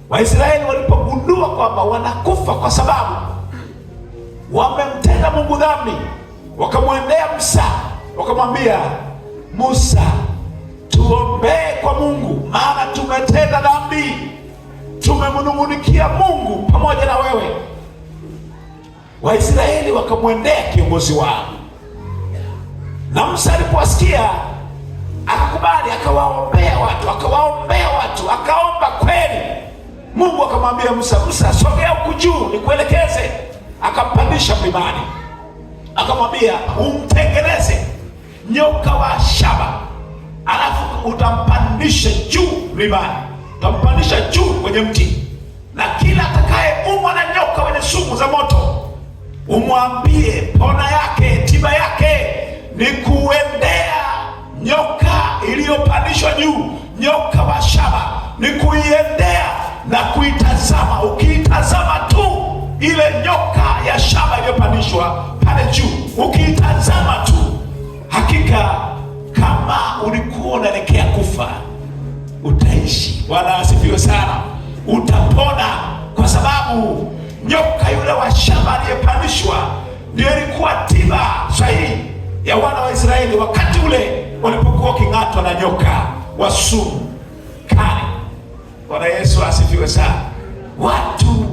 Waisraeli walipogundua kwamba wanakufa kwa sababu wamemtenda Mungu dhambi, wakamwendea Musa, wakamwambia Musa, tuombee kwa Mungu, maana tumetenda dhambi, tumemnung'unikia Mungu pamoja na wewe. Waisraeli wakamwendea kiongozi wao, na Musa alipowasikia akakubali, akawaombea watu, akaomba kweli. Mungu akamwambia Musa, sogea huku juu nikuelekeze. Akampandisha mlimani, akamwambia umtengeneze nyoka wa shaba, alafu utampandisha juu mlimani, utampandisha juu kwenye mti, na kila atakayeumwa na nyoka wenye sumu za moto umwambie pona yake, tiba yake ni kuendea nyoka iliyopandishwa juu, nyoka wa shaba, ni kuiendea na kuitazama. Ukiitazama tu ile nyoka ya shaba iliyopandishwa pale juu, ukiitazama tu, hakika kama ulikuwa unaelekea kufa utaishi. Bwana asifiwe sana. Utapona, kwa sababu nyoka yule wa shaba aliyepandishwa ndio ilikuwa tiba sahihi ya wana wa Israeli wakati ule walipokuwa waking'atwa na nyoka wa sumu kali. Bwana Yesu asifiwe sana. Watu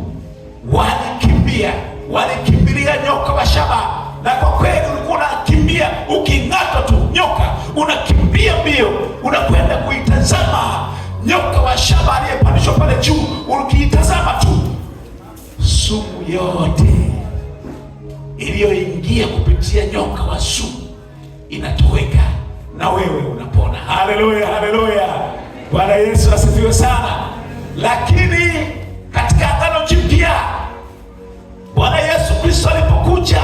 walikimbilia nyoka wa shaba, na kwa kweli ulikuwa unakimbia, uking'atwa tu nyoka unakimbia mbio, unakwenda kuitazama nyoka wa shaba aliyepandishwa pale juu. Ukiitazama tu, sumu yote iliyoingia kupitia nyoka wa sumu inatoweka na wewe unapona. Haleluya, haleluya. Bwana Yesu asifiwe sana. Lakini katika Agano Jipya, Bwana Yesu Kristo alipokuja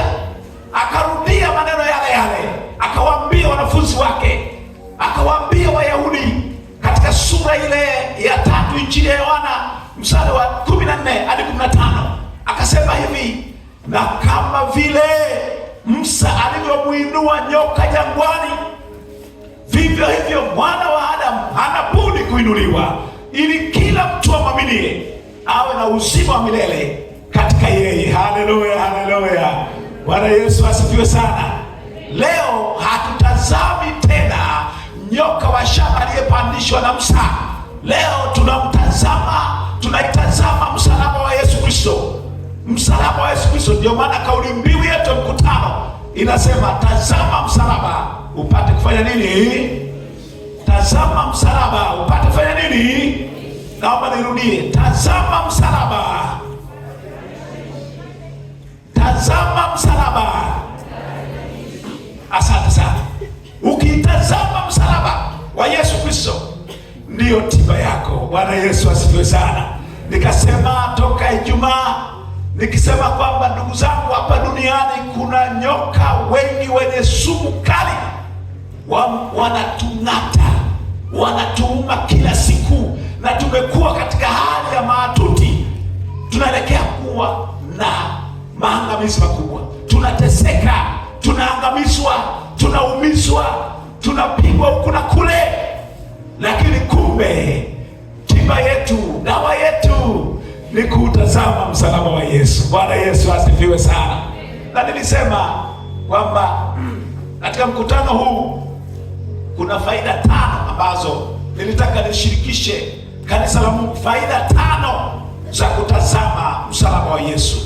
akarudia maneno yale, akawaambia wanafunzi wake, akawaambia Wayahudi katika sura ile ya 3 Injili ya Yohana mstari wa 14 hadi 15, akasema hivi: na kama vile Musa alivyomuinua nyoka jangwani, vivyo hivyo Mwana wa Adamu hana budi kuinuliwa, ili kila mtu amwaminie awe na uzima wa milele katika yeye. Haleluya, haleluya. Bwana Yesu asifiwe sana. Leo hatutazami tena nyoka wa shaba aliyepandishwa na Musa. Leo tunaitazama msalaba wa Yesu Kristo. Msalaba wa Yesu Kristo. Ndio maana kauli mbiu yetu mkutano inasema, tazama msalaba upate kufanya nini? Tazama msalaba upate kufanya nini? Naomba nirudie, tazama msalaba, tazama msalaba. Asante sana. Ukitazama msalaba wa Yesu Kristo ndiyo tiba yako. Bwana Yesu asifiwe sana. Nikasema toka Ijumaa nikisema kwamba ndugu zangu, hapa duniani kuna nyoka wengi wenye sumu kali, wanatung'ata, wanatuuma kila siku, na tumekuwa katika hali ya maatuti. Tunaelekea kuwa na maangamizi makubwa. Tunateseka, tunaangamizwa, tunaumizwa, tunapigwa huku na kule, lakini kumbe tiba yetu, dawa yetu ni kutazama msalaba wa Yesu. Bwana Yesu asifiwe sana. Na nilisema kwamba katika mkutano huu kuna faida 5 ambazo nilitaka nishirikishe kanisa la Mungu. Faida 5 za kutazama msalaba wa Yesu.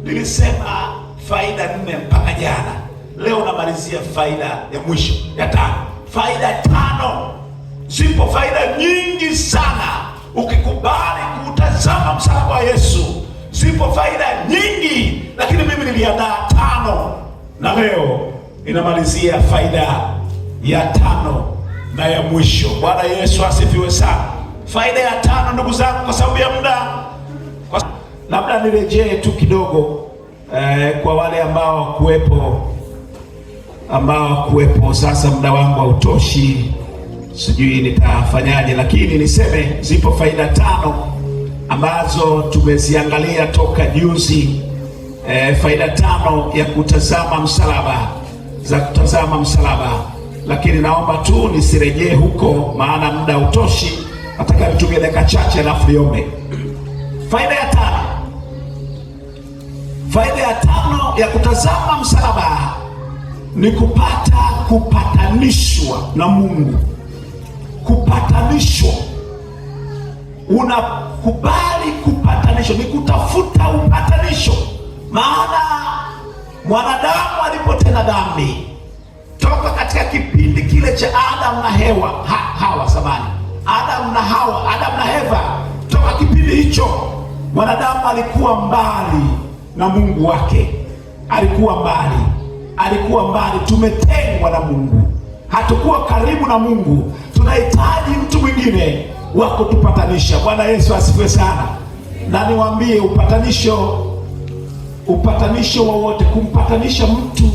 Nilisema faida 4 mpaka jana. Leo namalizia faida ya mwisho ya 5. Faida 5. Zipo faida nyingi sana ukikubali kutazama msalaba wa Yesu. Zipo faida nyingi, lakini mimi niliandaa 5 na leo inamalizia faida ya 5 na ya mwisho. Bwana Yesu asifiwe sana. Faida ya 5, ndugu zangu, kwa sababu ya muda, labda nirejee tu kidogo kwa wale ambao kuwepo. Sasa muda wangu hautoshi, sijui nitafanyaje, lakini niseme zipo faida 5 ambazo tumeziangalia toka juzi. Faida 5 ya kutazama msalaba, lakini naomba tu nisirejee huko, maana muda hautoshi. Nataka nitumie dakika chache alafu niombe. Faida ya tano ya kutazama msalaba ni kupata kupatanishwa na Mungu. Kupatanishwa, unakubali kupatanishwa, ni kutafuta upatanisho. Maana mwanadamu alipotenda dhambi, toka katika kipindi kile cha Adamu na Eva, toka kipindi hicho mwanadamu alikuwa mbali na Mungu wake, alikuwa mbali, tumetengwa na Mungu, hatukuwa karibu na Mungu. Tunahitaji mtu mwingine wa kutupatanisha. Bwana Yesu asifiwe sana. Na niwaambie, upatanisho wowote, kumpatanisha mtu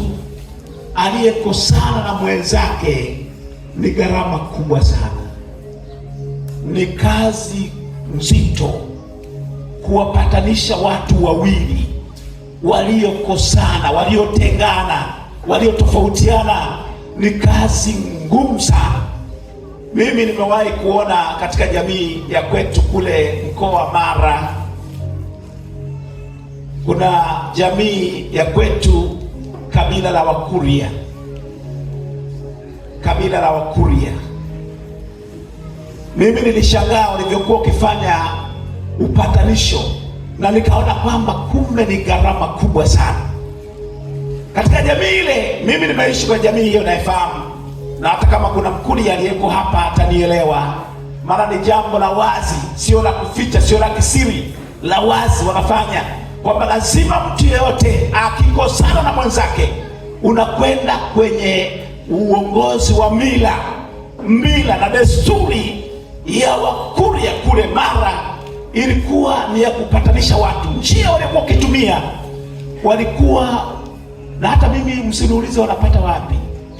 aliyekosana na mwenzake ni gharama kubwa sana, ni kazi nzito. Kuwapatanisha watu wawili waliokosana, waliotengana, waliotofautiana ni kazi ngumu sana. Mimi nimewahi kuona katika jamii ya kwetu kule mkoa wa Mara, kuna jamii ya kwetu kabila la Wakuria. Mimi nilishangaa walivyokuwa ukifanya upatanisho, na nikaona kwamba kumbe ni gharama kubwa sana katika jamii ile. Mimi nimeishi kwa jamii hiyo, naifahamu, na hata kama kuna Mkuria aliyeko hapa atanielewa, maana ni jambo la wazi, sio la kuficha, sio la kisiri, la wazi wanafanya, kwamba lazima mtu yeyote akikosana na mwenzake, unakwenda kwenye uongozi wa mila na desturi ya Wakuria kule Mara. Ilikuwa ni ya kupatanisha watu. Njia walikuwa wakitumia, walikuwa na hata mimi msiniulize wanapata wapi,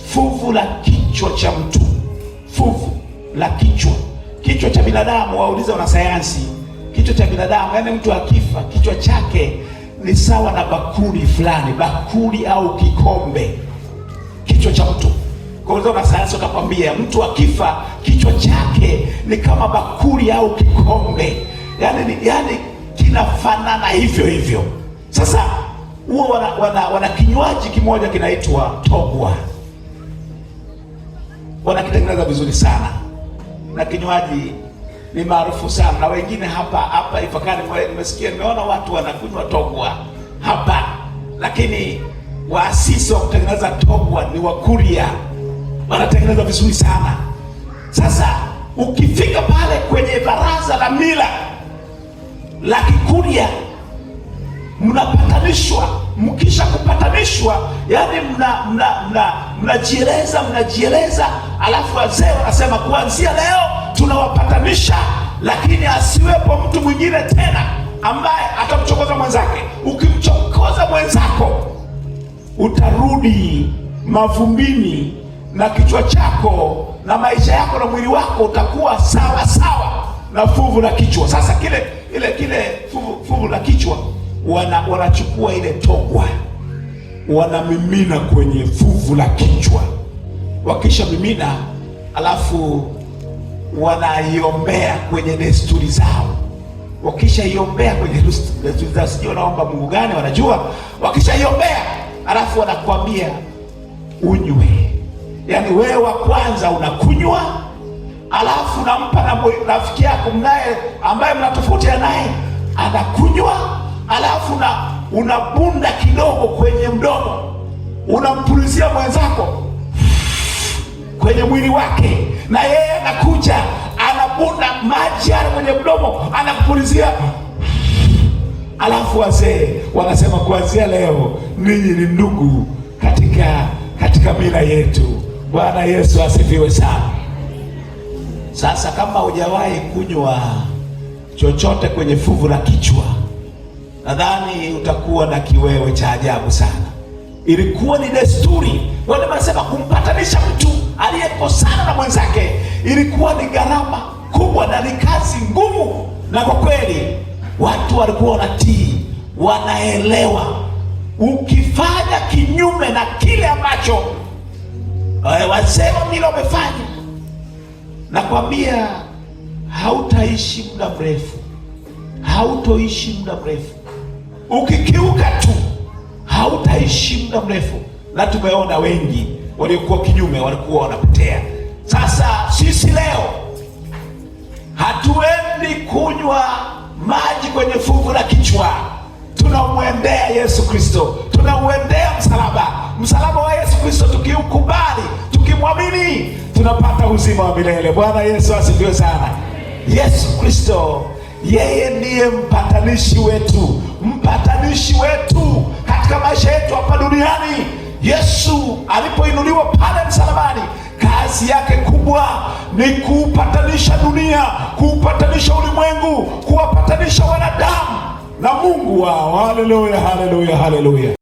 fuvu la kichwa cha mtu, fuvu la kichwa cha binadamu. Waulize wanasayansi, kichwa cha binadamu, yaani mtu akifa kichwa chake ni sawa na bakuli fulani, bakuli au kikombe, kichwa cha mtu. Kwa hiyo wanasayansi watakwambia mtu akifa kichwa chake ni kama bakuli au kikombe, yaani kinafanana hivyo. Sasa huo wana kinywaji kimoja kinaitwa togwa, wanakitengeneza vizuri sana, na kinywaji ni maarufu sana, na wengine hapa Ifakani nimesikia, nimeona watu wanakunywa togwa hapa, lakini waasisi wa kutengeneza togwa ni Wakuria, wanatengeneza vizuri sana. Sasa ukifika pale kwenye baraza la mila la Kikuria, mnapatanishwa. Mkisha kupatanishwa, yani mnajieleza, alafu wazee wanasema kuanzia leo tunawapatanisha, lakini asiwepo mtu mwingine tena ambaye atamchokoza mwenzake. Ukimchokoza mwenzako, utarudi mavumbini, na kichwa chako na maisha yako na mwili wako utakuwa sawa na fuvu la kichwa. Sasa kile fuvu la kichwa wanachukua ile togwa, wanamimina kwenye fuvu la kichwa. Wakisha mimina, alafu wanaiombea kwenye desturi zao. Wakisha iombea kwenye desturi zao, sijui wanaomba Mungu gani, wanajua. Wakisha iombea, alafu wanakuambia unywe. Yaani wewe wa kwanza unakunywa, alafu unampa na rafiki yako mnaye ambaye mnatofautiana naye anakunywa, alafu unabunda kidogo kwenye mdomo, unampulizia mwenzako kwenye mwili wake, na yeye anakuja anabunda maji yale kwenye mdomo, anakupulizia. Alafu wazee wanasema kuanzia leo ninyi ni ndugu katika mila yetu. Bwana Yesu asifiwe sana. Sasa kama hujawahi kunywa chochote kwenye fuvu la kichwa, nadhani utakuwa na kiwewe cha ajabu sana. Ilikuwa ni desturi, wale wanasema kumpatanisha mtu aliyekosana na mwenzake ilikuwa ni gharama kubwa na ni kazi ngumu, na kwa kweli watu walikuwa wanatii, wanaelewa. Ukifanya kinyume na kile ambacho wazee wa mila wamefanya, nakwambia hautaishi muda mrefu, hautoishi muda mrefu. Ukikiuka tu hautaishi muda mrefu, na tumeona wengi waliokuwa kinyume walikuwa wanapotea. Sasa sisi leo hatuendi kunywa maji kwenye fuvu la kichwa, tunamwendea Yesu Kristo, tunauendea msalaba wa Yesu Kristo. Tukiukubali, tukimwamini, tunapata uzima wa milele. Bwana Yesu asifiwe sana. Yesu Kristo yeye ndiye mpatanishi wetu katika maisha yetu hapa duniani. Yesu alipoinuliwa pale msalabani, kazi yake kubwa ni kuupatanisha dunia, kuupatanisha ulimwengu, kuwapatanisha wanadamu na Mungu wao. Haleluya, haleluya, haleluya.